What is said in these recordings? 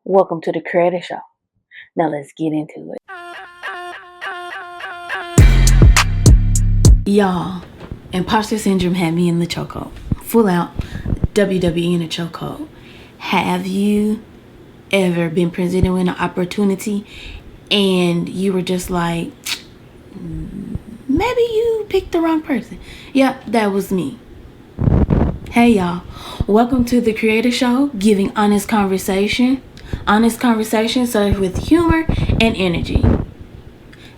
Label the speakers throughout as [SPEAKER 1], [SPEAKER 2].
[SPEAKER 1] Welcome to the Creator Show. Now let's get into it.
[SPEAKER 2] Y'all, imposter syndrome had me in the chokehold. Full out WWE in a chokehold. Have you ever been presented with an opportunity and you were just like, maybe you picked the wrong person? Yep, that was me. Hey y'all, welcome to the Creator Show, giving honest conversation. Honest conversation served with humor and energy.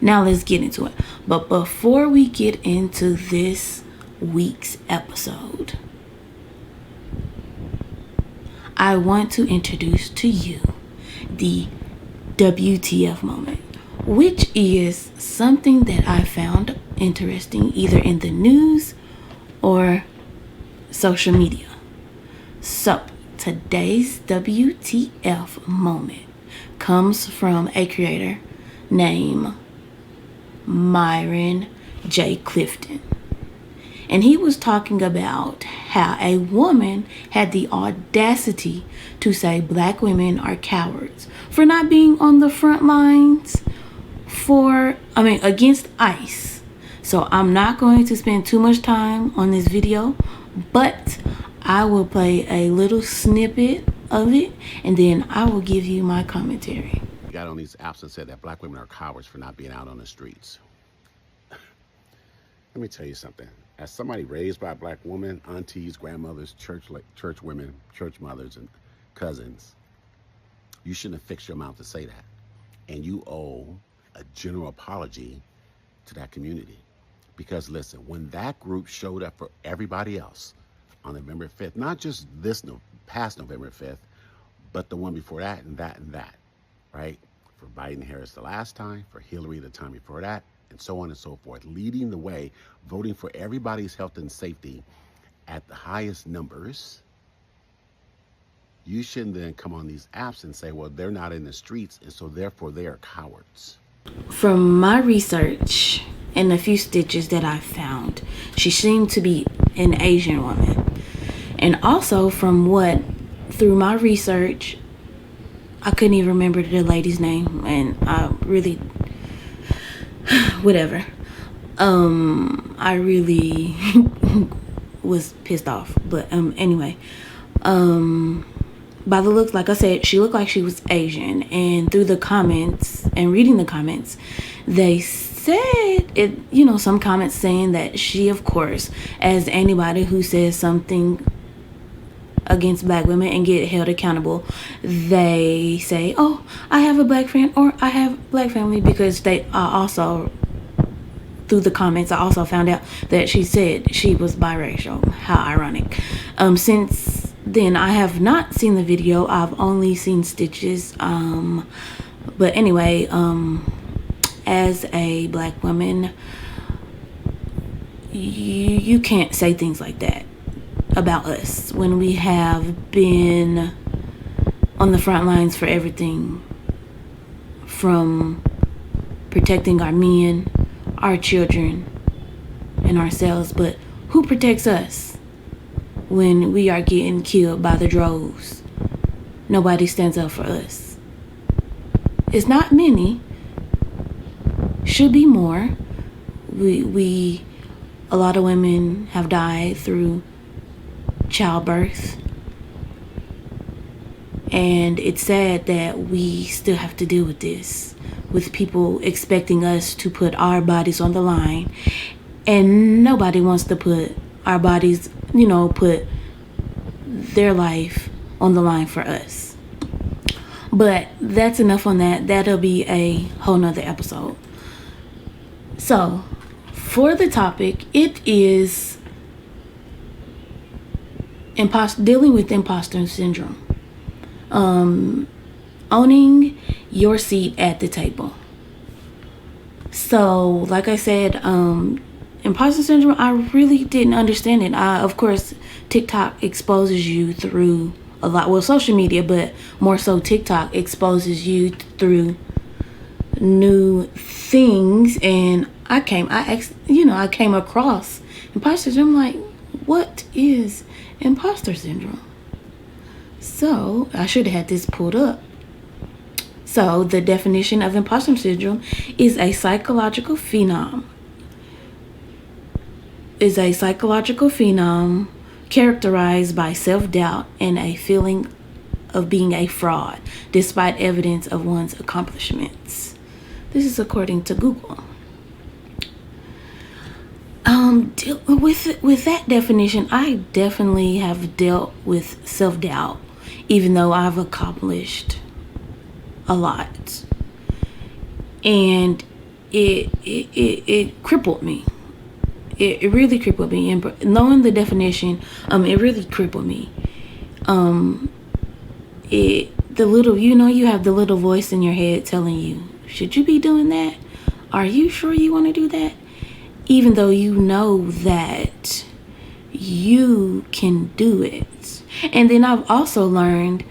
[SPEAKER 2] Now let's get into it. But before we get into this week's episode, I want to introduce to you the WTF moment, which is something that I found interesting either in the news or social media. So today's WTF moment comes from a creator named Myron J. Clifton. And he was talking about how a woman had the audacity to say black women are cowards for not being on the front lines against ICE. So I'm not going to spend too much time on this video, but I will play a little snippet of it and then I will give you my commentary.
[SPEAKER 3] Got on these apps and said that black women are cowards for not being out on the streets. Let me tell you something. As somebody raised by a black woman, aunties, grandmothers, church women, church mothers, and cousins, you shouldn't have fixed your mouth to say that. And you owe a general apology to that community. Because listen, when that group showed up for everybody else on November 5th, not just past November 5th, but the one before that and that and that, right? For Biden Harris the last time, for Hillary the time before that, and so on and so forth, leading the way, voting for everybody's health and safety at the highest numbers. You shouldn't then come on these apps and say, well, they're not in the streets, and so therefore they are cowards.
[SPEAKER 2] From my research and a few stitches that I found, she seemed to be an Asian woman. And also through my research, I couldn't even remember the lady's name, and I really, whatever. I really was pissed off. But anyway, by the looks, like I said, she looked like she was Asian. And through the comments and reading the comments, they said it, some comments saying that she, of course, as anybody who says something against black women and get held accountable, they say, oh, I have a black friend or I have black family, because they also, through the comments, I also found out that she said she was biracial. How ironic. Since then, I have not seen the video. I've only seen stitches. But anyway, as a black woman, you can't say things like that about us when we have been on the front lines for everything, from protecting our men, our children, and ourselves. But who protects us when we are getting killed by the droves? Nobody stands up for us. It's not many, should be more. A lot of women have died through childbirth, and it's sad that we still have to deal with this, with people expecting us to put our bodies on the line, and nobody wants to put our bodies, put their life on the line for us. But that's enough on that. That'll be a whole nother episode. So for the topic, it is dealing with imposter syndrome. Owning your seat at the table. So, like I said, imposter syndrome, I really didn't understand it. Of course, TikTok exposes you through a lot, well, social media, but more so TikTok exposes you through new things. And I came across imposter syndrome. I'm like, what is imposter syndrome? So I should have had this pulled up So the definition of imposter syndrome is a psychological phenom. Characterized by self-doubt and a feeling of being a fraud, despite evidence of one's accomplishments. This is according to Google. With that definition, I definitely have dealt with self-doubt, even though I've accomplished a lot, and it crippled me. It really crippled me, and knowing the definition, it really crippled me. You have the little voice in your head telling you, should you be doing that? Are you sure you want to do that? Even though you know that you can do it. And then I've also learned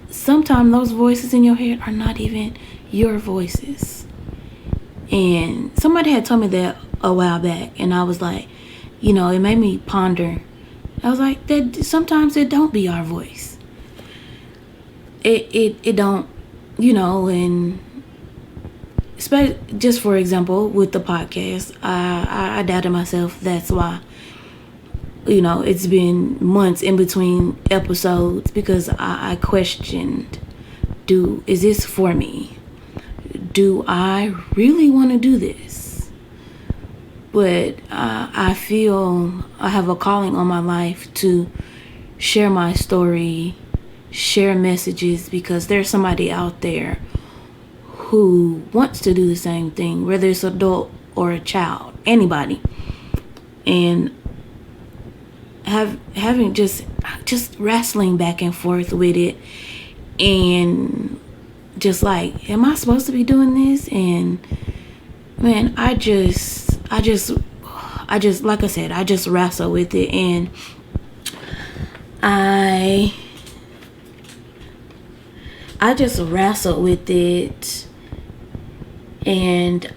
[SPEAKER 2] sometimes those voices in your head are not even your voices. And somebody had told me that a while back, and I was like, it made me ponder. I was like, that sometimes it don't be our voice. It don't, and especially just for example with the podcast, I doubted myself. That's why it's been months in between episodes, because I questioned, is this for me? Do I really want to do this? But I feel I have a calling on my life to share my story, share messages, because there's somebody out there who wants to do the same thing, whether it's adult or a child, anybody. And having just wrestling back and forth with it, and just like, am I supposed to be doing this? And man, I just like I said, I just wrestle with it, and I just wrestle with it. And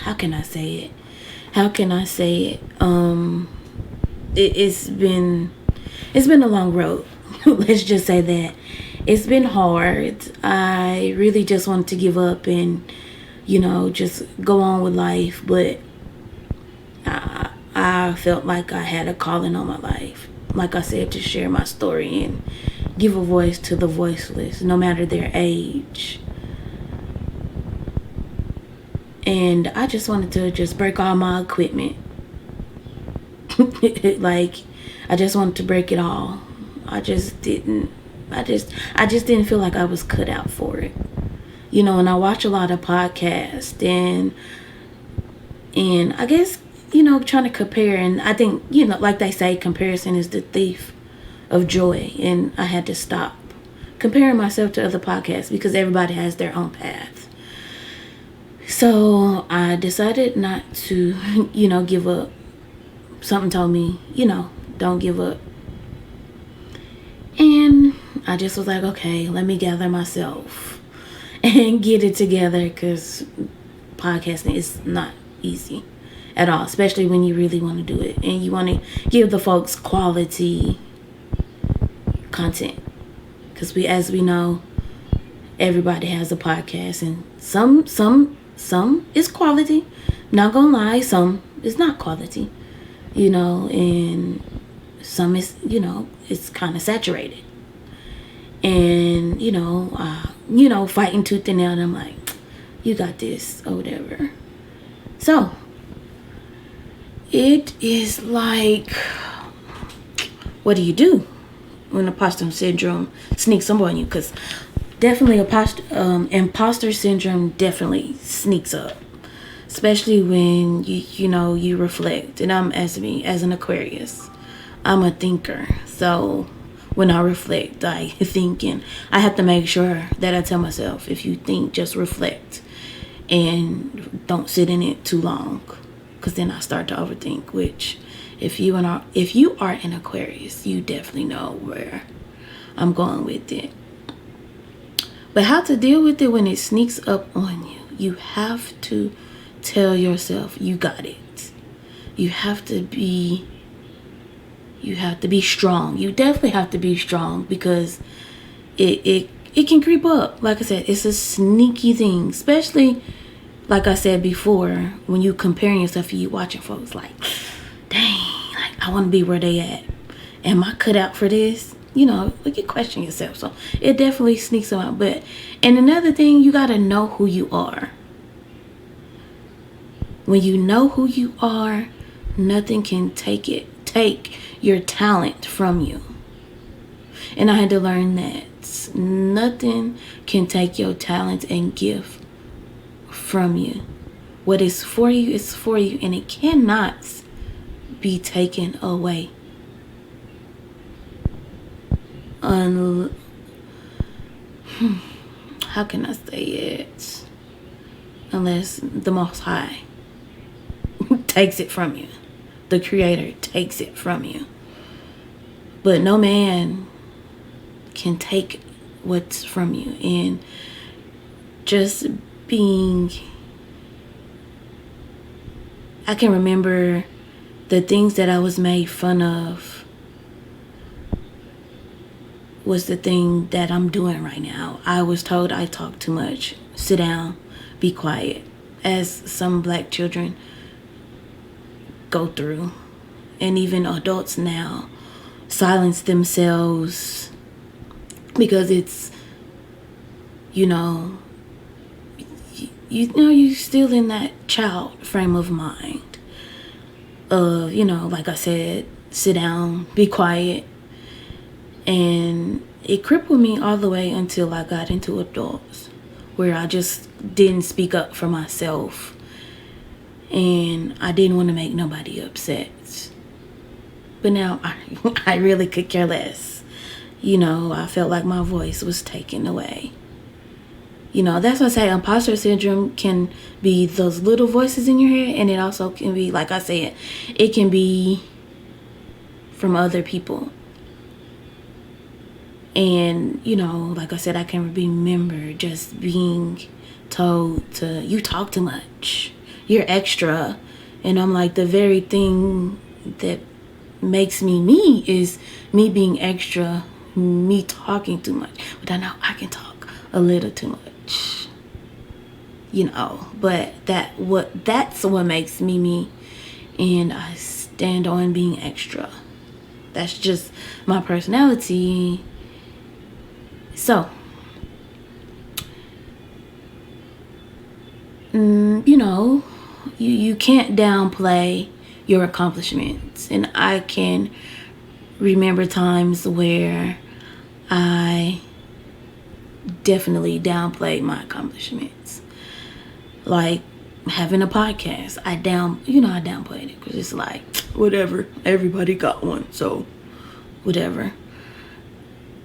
[SPEAKER 2] how can I say it? It's been a long road. Let's just say that. It's been hard. I really just wanted to give up and, just go on with life. But I felt like I had a calling on my life. Like I said, to share my story and give a voice to the voiceless, no matter their age. And I just wanted to just break all my equipment. Like, I just wanted to break it all. I just didn't feel like I was cut out for it. And I watch a lot of podcasts, and I guess, trying to compare, and I think, like they say, comparison is the thief of joy. And I had to stop comparing myself to other podcasts, because everybody has their own path. So I decided not to, give up. Something told me, don't give up. And I just was like, okay, let me gather myself and get it together, because podcasting is not easy at all, especially when you really want to do it and you want to give the folks quality content. Because as we know, everybody has a podcast, and some is quality. Not gonna lie, some is not quality, and some is, it's kind of saturated. And, fighting tooth and nail, and I'm like, you got this, or whatever. So, it is like, what do you do when imposter syndrome sneaks up on you? Because definitely imposter syndrome definitely sneaks up, especially when you reflect. And as an Aquarius, I'm a thinker. So when I reflect, I think, and I have to make sure that I tell myself, if you think, just reflect and don't sit in it too long, because then I start to overthink. Which, if you are an Aquarius, you definitely know where I'm going with it. But how to deal with it when it sneaks up on you? You have to tell yourself you got it. You have to be strong. You definitely have to be strong, because it it can creep up. Like I said, it's a sneaky thing, especially like I said before, when you comparing yourself and you watching folks like, dang, like I want to be where they at. Am I cut out for this? You know, like you question yourself. So it definitely sneaks out. But, and another thing, you got to know who you are. When you know who you are, nothing can take your talent from you. And I had to learn that nothing can take your talent and gift from you. What is for you is for you, and it cannot be taken away. How can I say it? Unless the Most High takes it from you. The Creator takes it from you. But no man can take what's from you. And just being, I can remember the things that I was made fun of was the thing that I'm doing right now. I was told I talk too much. Sit down, be quiet. As some black children go through, and even adults now silence themselves because it's, you know, you're still in that child frame of mind of, you know, like I said, sit down, be quiet. And it crippled me all the way until I got into adults, where I just didn't speak up for myself. And I didn't want to make nobody upset. But now I really could care less. You know, I felt like my voice was taken away. You know, that's what I say, imposter syndrome can be those little voices in your head. And it also can be, like I said, it can be from other people. And, you know, like I said, I can remember just being told to, you talk too much. You're extra. And I'm like, the very thing that makes me is me being extra, me talking too much. But I know I can talk a little too much. You know, but that's what makes me. And I stand on being extra. That's just my personality. So, you know, you can't downplay your accomplishments. And I can remember times where I definitely downplayed my accomplishments. Like having a podcast. I downplayed it because it's like, whatever, everybody got one, so whatever.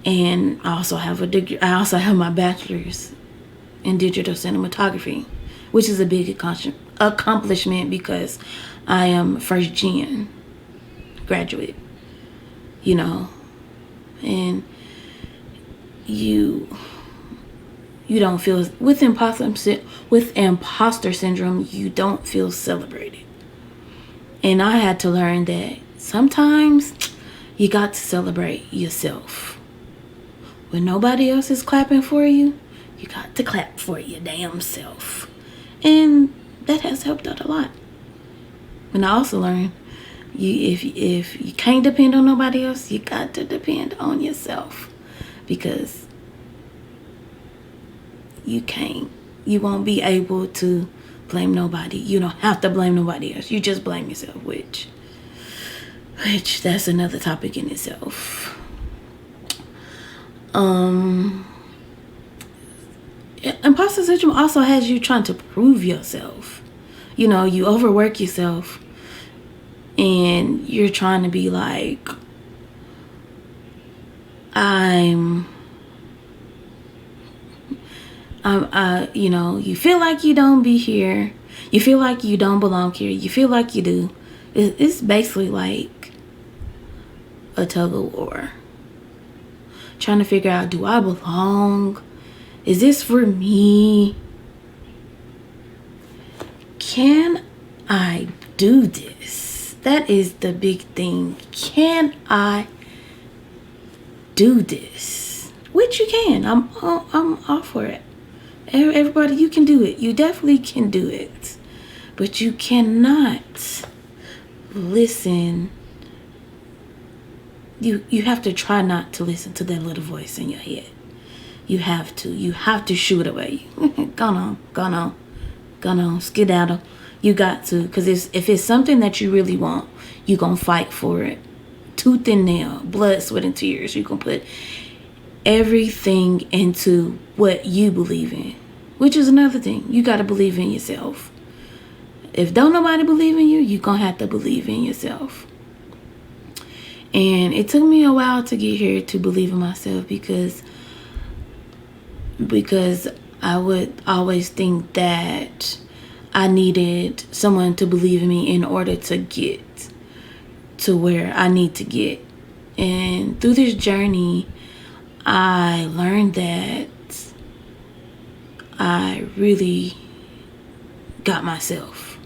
[SPEAKER 2] And I also have a degree. I also have my bachelor's in digital cinematography, which is a big accomplishment because I am first gen graduate, you know. And you don't feel with imposter syndrome, you don't feel celebrated. And I had to learn that sometimes you got to celebrate yourself. When nobody else is clapping for you, you got to clap for your damn self. And that has helped out a lot. And I also learned, if you can't depend on nobody else, you got to depend on yourself. Because you won't be able to blame nobody. You don't have to blame nobody else. You just blame yourself, which that's another topic in itself. Imposter syndrome also has you trying to prove yourself. You know, you overwork yourself and you're trying to be like, you know, you feel like you don't be here. You feel like you don't belong here. You feel like you do. It's basically like a tug of war. Trying to figure out, do I belong? Is this for me? Can I do this? That is the big thing. Can I do this? which you can. I'm all for it. Everybody, you can do it. You definitely can do it. But you cannot listen. You have to try not to listen to that little voice in your head. You have to shoo it away. Gone on, skedaddle. You got to, because if it's something that you really want, you're going to fight for it. Tooth and nail, blood, sweat, and tears. You're going to put everything into what you believe in, which is another thing. You got to believe in yourself. If don't nobody believe in you, you're going to have to believe in yourself. And it took me a while to get here to believe in myself because I would always think that I needed someone to believe in me in order to get to where I need to get. And through this journey, I learned that I really got myself.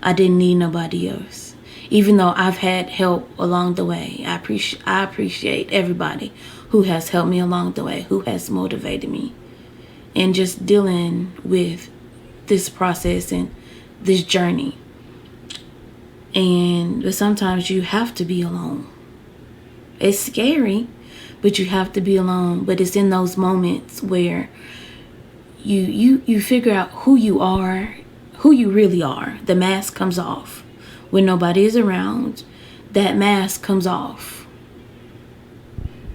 [SPEAKER 2] I didn't need nobody else. Even though I've had help along the way, I appreciate everybody who has helped me along the way, who has motivated me. And just dealing with this process and this journey. But sometimes you have to be alone. It's scary, but you have to be alone. But it's in those moments where you figure out who you are, who you really are. The mask comes off. When nobody is around, that mask comes off.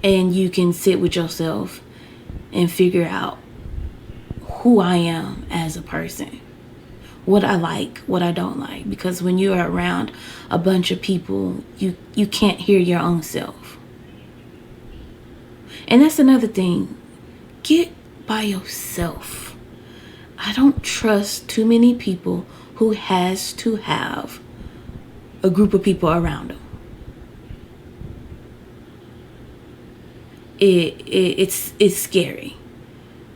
[SPEAKER 2] And you can sit with yourself and figure out who I am as a person. What I like, what I don't like. Because when you're around a bunch of people, you can't hear your own self. And that's another thing. Get by yourself. I don't trust too many people who has to have a group of people around them. It's scary.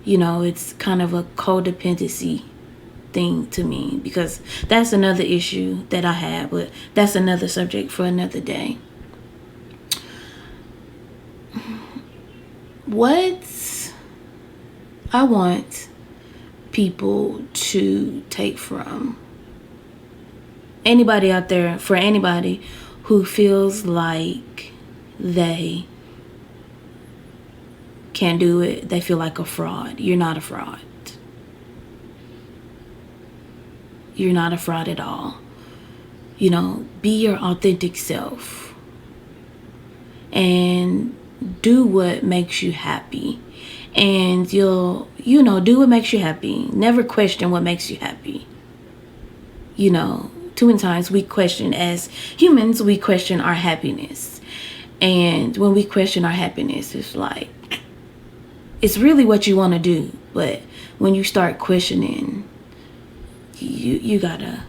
[SPEAKER 2] You know, it's kind of a codependency thing to me, because that's another issue that I have, but that's another subject for another day. What I want people to take from anybody out there, for anybody who feels like they can't do it, they feel like a fraud. You're not a fraud. You're not a fraud at all. You know, be your authentic self and do what makes you happy. And do what makes you happy. Never question what makes you happy. You know, too many times we question, as humans, we question our happiness. And when we question our happiness, it's like, it's really what you want to do. But when you start questioning, you gotta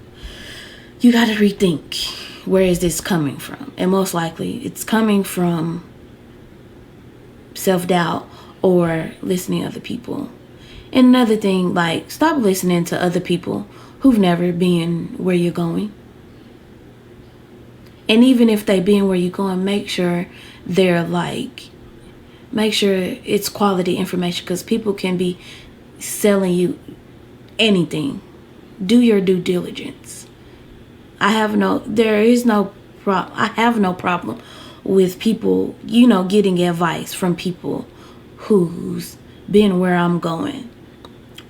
[SPEAKER 2] rethink, where is this coming from? And most likely it's coming from self-doubt or listening to other people. And another thing, like, stop listening to other people who've never been where you're going. And even if they've been where you're going, make sure it's quality information, because people can be selling you anything. Do your due diligence. I have no problem with people, getting advice from people who's been where I'm going.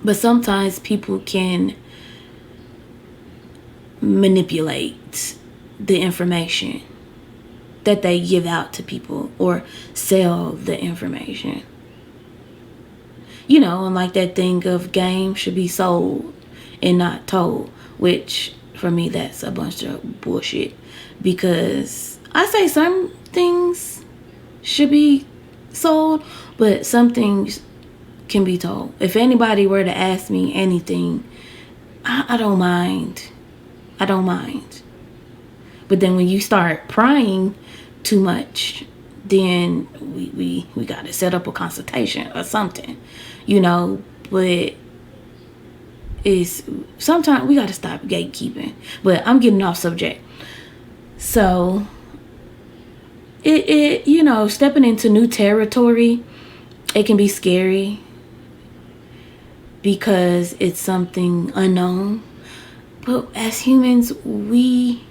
[SPEAKER 2] But sometimes people can manipulate the information that they give out to people, or sell the information. And like that thing of game should be sold and not told, which for me, that's a bunch of bullshit, because I say some things should be sold, but some things can be told. If anybody were to ask me anything, I don't mind. But then when you start prying too much, then we got to set up a consultation or something, but sometimes we got to stop gatekeeping. But I'm getting off subject. So stepping into new territory It can be scary because it's something unknown. But as humans, we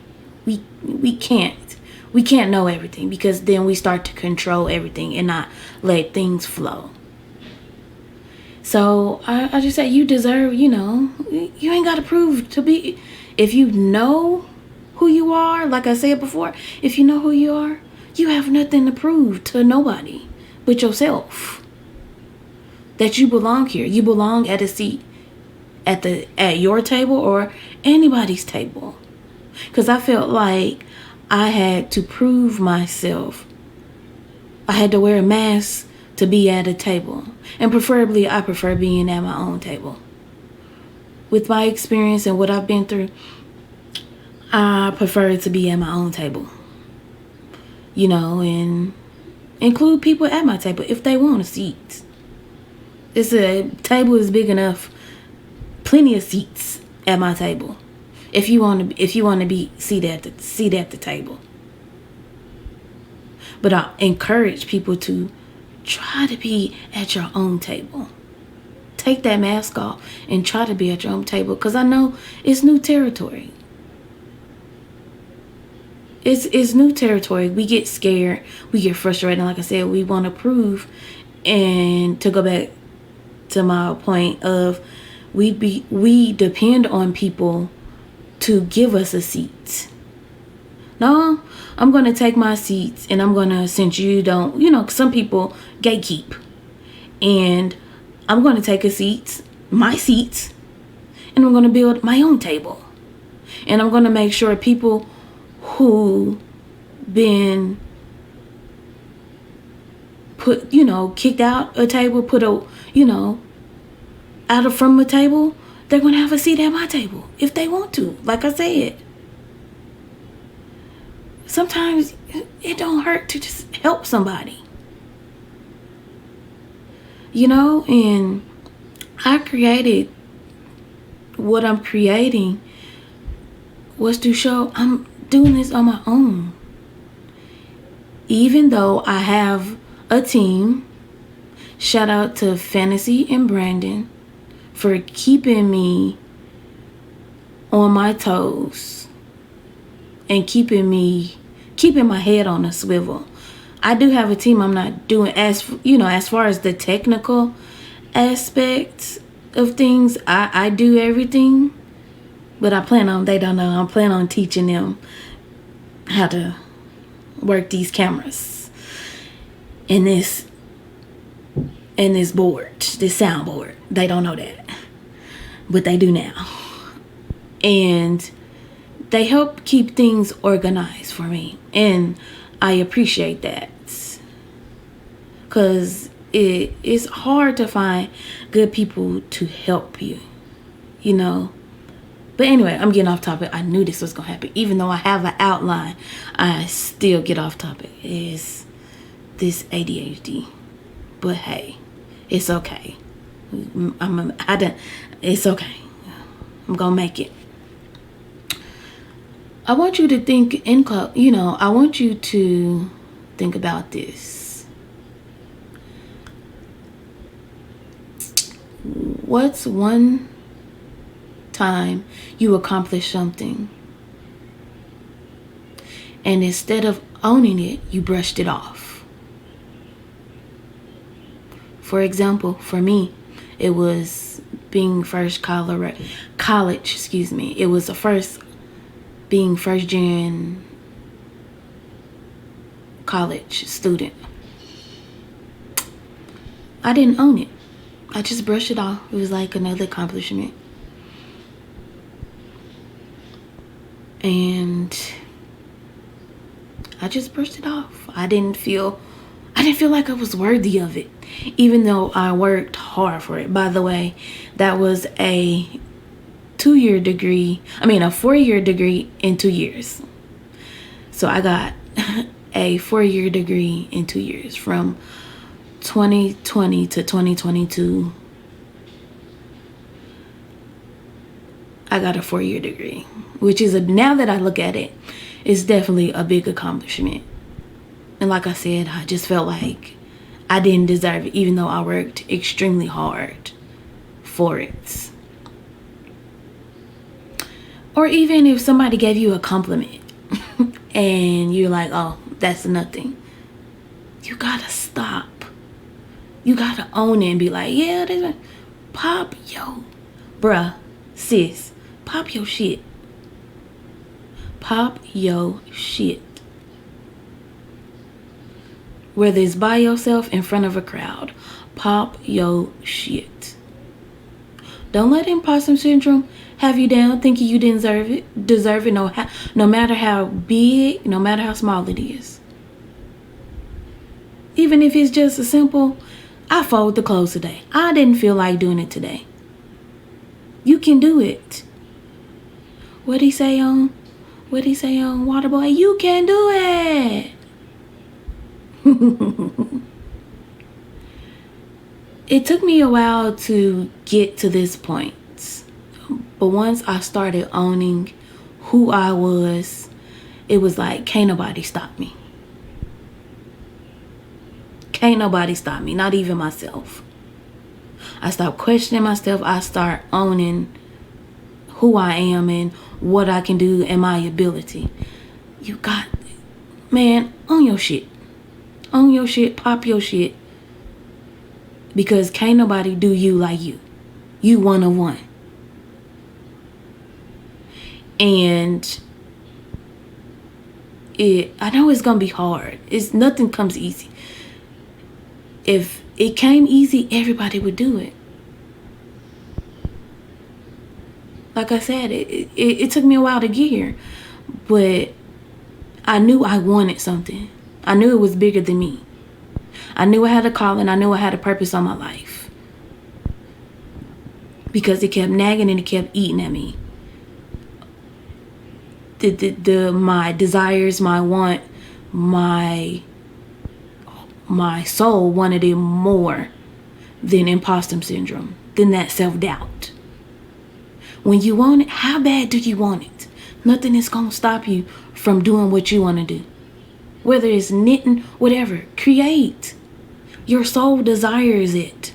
[SPEAKER 2] can't know everything, because then we start to control everything and not let things flow. So I just say, you deserve, you ain't got to prove to be. If you know who you are, like I said before, if you know who you are, you have nothing to prove to nobody but yourself. That you belong here. You belong at a seat at your table or anybody's table. Because I felt like I had to prove myself. I had to wear a mask to be at a table. And preferably, I prefer being at my own table. With my experience and what I've been through, I prefer to be at my own table. And include people at my table if they want a seat. A table is big enough, plenty of seats at my table. If you want to be seated at the table. But I encourage people to try to be at your own table. Take that mask off and try to be at your own table, because I know it's new territory. It's new territory. We get scared, we get frustrated, and like I said, we want to prove. And to go back to my point of, we depend on people to give us a seat. No, I'm going to take my seats, and I'm going to, since you don't, some people gatekeep, and I'm going to take my seats, and I'm going to build my own table. And I'm going to make sure people who been kicked out a table, from a table, they're going to have a seat at my table if they want to. Like I said, sometimes it don't hurt to just help somebody. And I created what I'm creating was to show I'm doing this on my own. Even though I have a team, shout out to Fantasy and Brandon for keeping me on my toes and keeping my head on a swivel. I do have a team. I'm not doing as far as the technical aspect of things. I do everything, but they don't know. I'm planning on teaching them how to work these cameras and this board, this soundboard. They don't know that, but they do now. And they help keep things organized for me, and I appreciate that, because it is hard to find good people to help you, But anyway, I'm getting off topic. I knew this was going to happen. Even though I have an outline, I still get off topic. It's this ADHD. But hey, it's okay. It's okay. I'm going to make it. I want you to think I want you to think about this. What's one time you accomplished something, and instead of owning it, you brushed it off? For example, for me, it was being college. It was being first gen college student. I didn't own it. I just brushed it off. It was like another accomplishment. And I just brushed it off. I didn't feel like I was worthy of it, even though I worked hard for it. By the way, that was a 4-year degree in 2 years. So I got a 4-year degree in 2 years, from 2020 to 2022. I got a 4-year degree, which is now that I look at it, it's definitely a big accomplishment. And like I said, I just felt like I didn't deserve it, even though I worked extremely hard for it. Or even if somebody gave you a compliment and you're like, oh, that's nothing. You gotta stop. You gotta own it and be like, yeah, pop yo. Bruh, sis, pop your shit. Pop your shit. Whether it's by yourself, in front of a crowd, pop your shit. Don't let imposter syndrome have you down thinking you didn't deserve it, no matter how big, no matter how small it is. Even if it's just a simple, I fold the clothes today. I didn't feel like doing it today. You can do it. What'd he say on Waterboy? You can do it. It took me a while to get to this point. But once I started owning who I was, it was like, can't nobody stop me. Can't nobody stop me, not even myself. I stopped questioning myself. I start owning who I am and what I can do and my ability. You got, man, own your shit. Own your shit, pop your shit. Because can't nobody do you like you. You one of one. And I know it's gonna be hard. Nothing comes easy. If it came easy, everybody would do it. Like I said, it took me a while to get here. But I knew I wanted something. I knew it was bigger than me. I knew I had a calling. I knew I had a purpose on my life. Because it kept nagging and it kept eating at me. My desires, my want, my soul wanted it more than imposter syndrome, than that self-doubt. When you want it, how bad do you want it? Nothing is going to stop you from doing what you want to do. Whether it's knitting, whatever, create. Your soul desires it.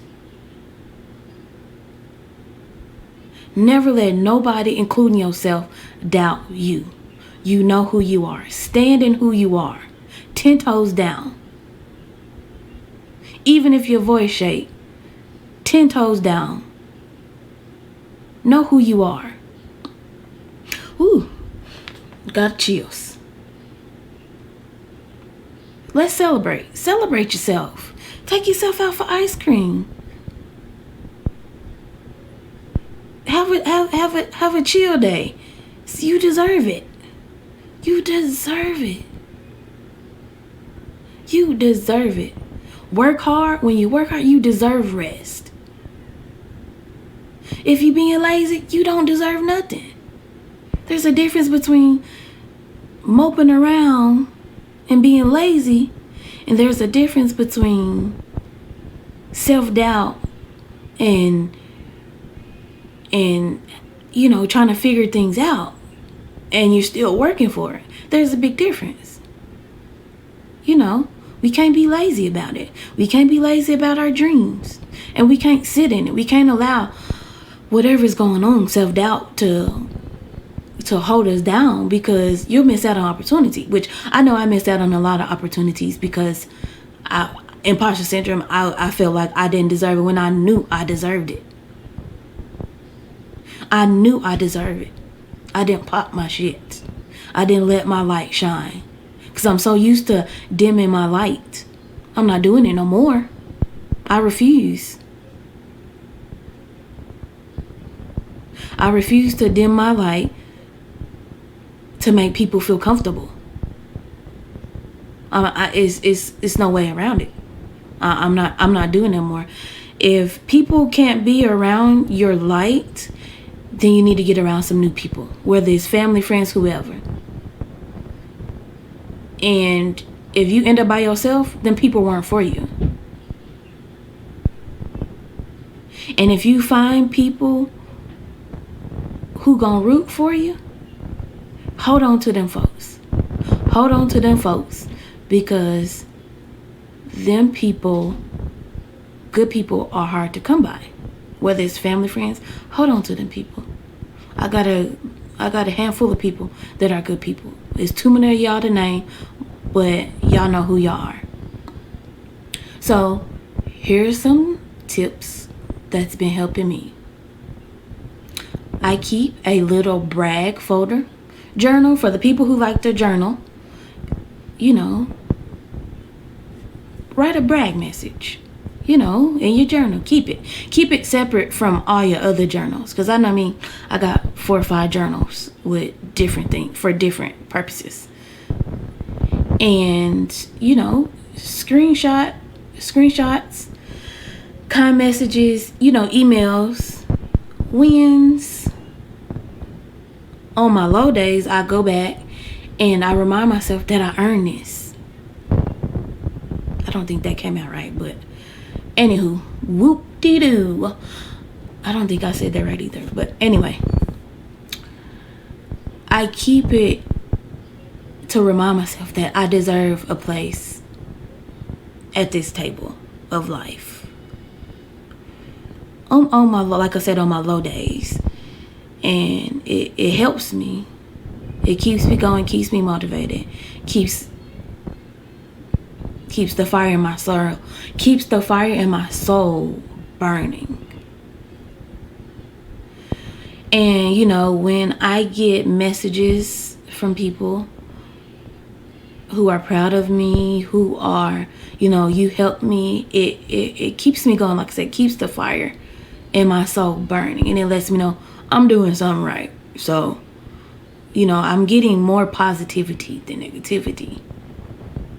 [SPEAKER 2] Never let nobody, including yourself, doubt you. You know who you are. Stand in who you are. 10 toes down. Even if your voice shake, 10 toes down. Know who you are. Ooh, got chills. Let's celebrate. Celebrate yourself. Take yourself out for ice cream. Have a chill day. You deserve it. You deserve it. You deserve it. Work hard. When you work hard, you deserve rest. If you being lazy, you don't deserve nothing. There's a difference between moping around and being lazy, and there's a difference between self-doubt and trying to figure things out and you're still working for it. There's a big difference. We can't be lazy about it. We can't be lazy about our dreams, and we can't sit in it. We can't allow whatever's going on, self-doubt, to hold us down, because you'll miss out on opportunity, which I know I missed out on a lot of opportunities because imposter syndrome, I felt like I didn't deserve it when I knew I deserved it. I knew I deserved it. I didn't pop my shit. I didn't let my light shine because I'm so used to dimming my light. I'm not doing it no more. I refuse. I refuse to dim my light to make people feel comfortable. It's no way around it. I'm not doing it more. If people can't be around your light, then you need to get around some new people, whether it's family, friends, whoever. And if you end up by yourself, then people weren't for you. And if you find people who gonna root for you, hold on to them folks. Hold on to them folks, because them people good people are hard to come by. Whether it's family, friends, hold on to them people. I got a handful of people that are good people. It's too many of y'all to name, but y'all know who y'all are. So here's some tips that's been helping me. I keep a little brag folder journal for the people who like to journal. You know, write a brag message, you know, in your journal. Keep it separate from all your other journals, because I know me, I got 4 or 5 journals with different things for different purposes. And, you know, screenshots, kind messages, you know, emails, wins. On my low days, I go back and I remind myself that I earned this. I don't think that came out right, but anywho, whoop-de-doo. I don't think I said that right either, but anyway. I keep it to remind myself that I deserve a place at this table of life. On my, like I said, on my low days. And it helps me. It keeps me going, keeps me motivated, keeps the fire in my soul, keeps the fire in my soul burning. And, you know, when I get messages from people who are proud of me, who are, you know, you helped me, it keeps me going. Like I said, keeps the fire in my soul burning, and it lets me know I'm doing something right. So, you know, I'm getting more positivity than negativity.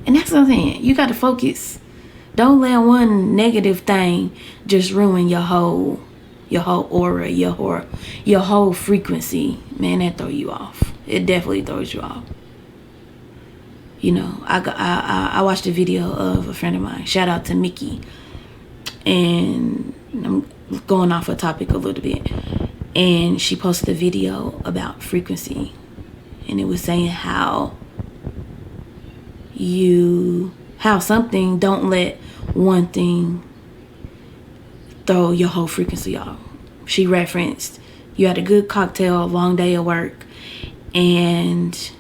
[SPEAKER 2] And that's what I'm saying. You got to focus. Don't let one negative thing just ruin your whole aura, your whole frequency. Man, that throw you off. It definitely throws you off. You know, I watched a video of a friend of mine. Shout out to Mickey. And I'm going off a topic a little bit. And she posted a video about frequency. And it was saying how something, don't let one thing throw your whole frequency off. She referenced, you had a good cocktail, a long day of work, and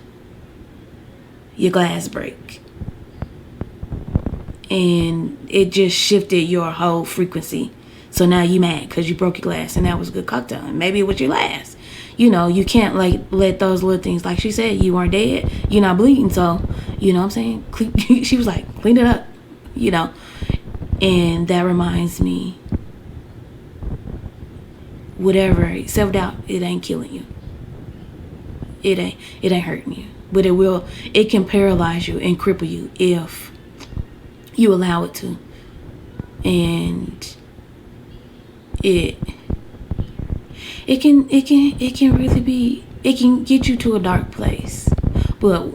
[SPEAKER 2] your glass break. And it just shifted your whole frequency. So now you mad because you broke your glass, and that was a good cocktail. And maybe it was your last. You know, you can't let those little things, like she said, you weren't dead, you're not bleeding. So, you know what I'm saying? She was like, clean it up, you know. And that reminds me, whatever, self-doubt, it ain't killing you. It ain't hurting you. But it can paralyze you and cripple you if you allow it to. And it can really be, it can get you to a dark place. But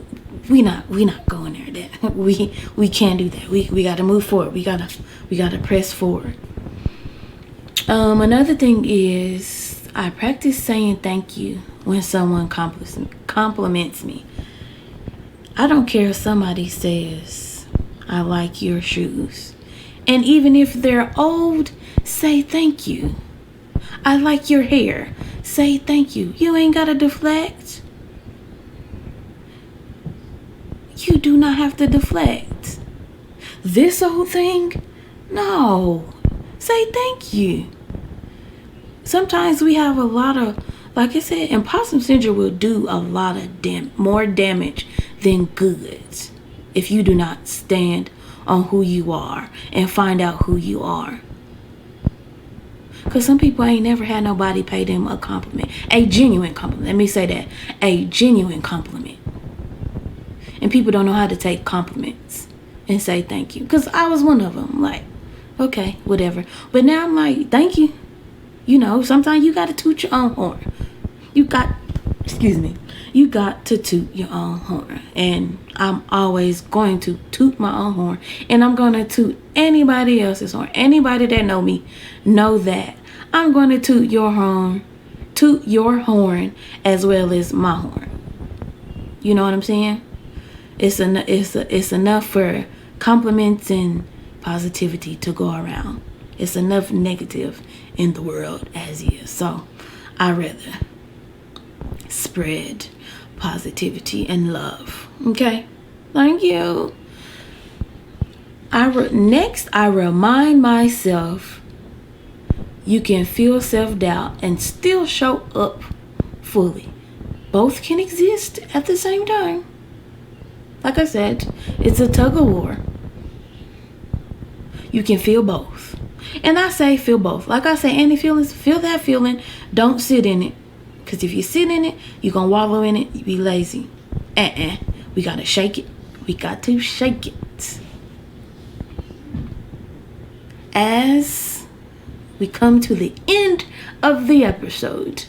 [SPEAKER 2] we not going there. That we can't do that. We got to move forward. We got to press forward. Another thing is, I practice saying thank you when someone compliments me. I don't care if somebody says, I like your shoes. And even if they're old, say thank you. I like your hair. Say thank you. You ain't got to deflect. You do not have to deflect. This old thing? No. Say thank you. Sometimes we have a lot of, like I said, imposter syndrome will do a lot of more damage than good if you do not stand on who you are and find out who you are. Because some people ain't never had nobody pay them a compliment. A genuine compliment. Let me say that. A genuine compliment. And people don't know how to take compliments and say thank you. Because I was one of them. Like, okay, whatever. But now I'm like, thank you. You know, sometimes you got to toot your own horn. You got to toot your own horn. And I'm always going to toot my own horn. And I'm going to toot anybody else's horn. Anybody that know me know that I'm going to toot your horn as well as my horn. You know what I'm saying? It's enough for compliments and positivity to go around. It's enough negative in the world as is. So I rather spread positivity and love. Okay? Thank you. Next, I remind myself you can feel self-doubt and still show up fully. Both can exist at the same time. Like I said, it's a tug of war. You can feel both. And I say feel both. Like I say, any feelings, feel that feeling. Don't sit in it. Because if you sit in it, you're going to wallow in it. You be lazy. We got to shake it. We got to shake it. As we come to the end of the episode,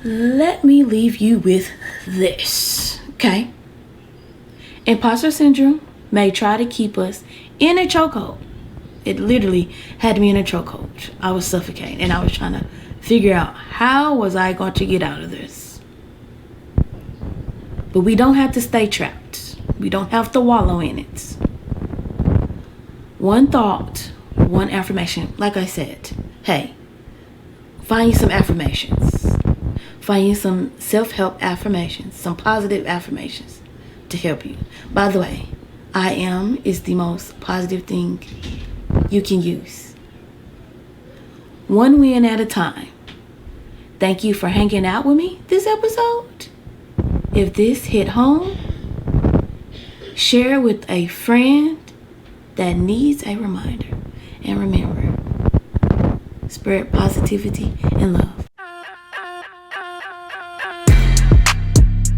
[SPEAKER 2] let me leave you with this, okay? Imposter syndrome may try to keep us in a chokehold. It literally had me in a chokehold. I was suffocating, and I was trying to figure out how was I going to get out of this. But we don't have to stay trapped. We don't have to wallow in it. One thought, one affirmation. Like I said, hey, find you some affirmations. Find you some self-help affirmations, some positive affirmations to help you. By the way, I am is the most positive thing you can use. One win at a time. Thank you for hanging out with me this episode. If this hit home, share with a friend that needs a reminder. And remember, spread positivity and love.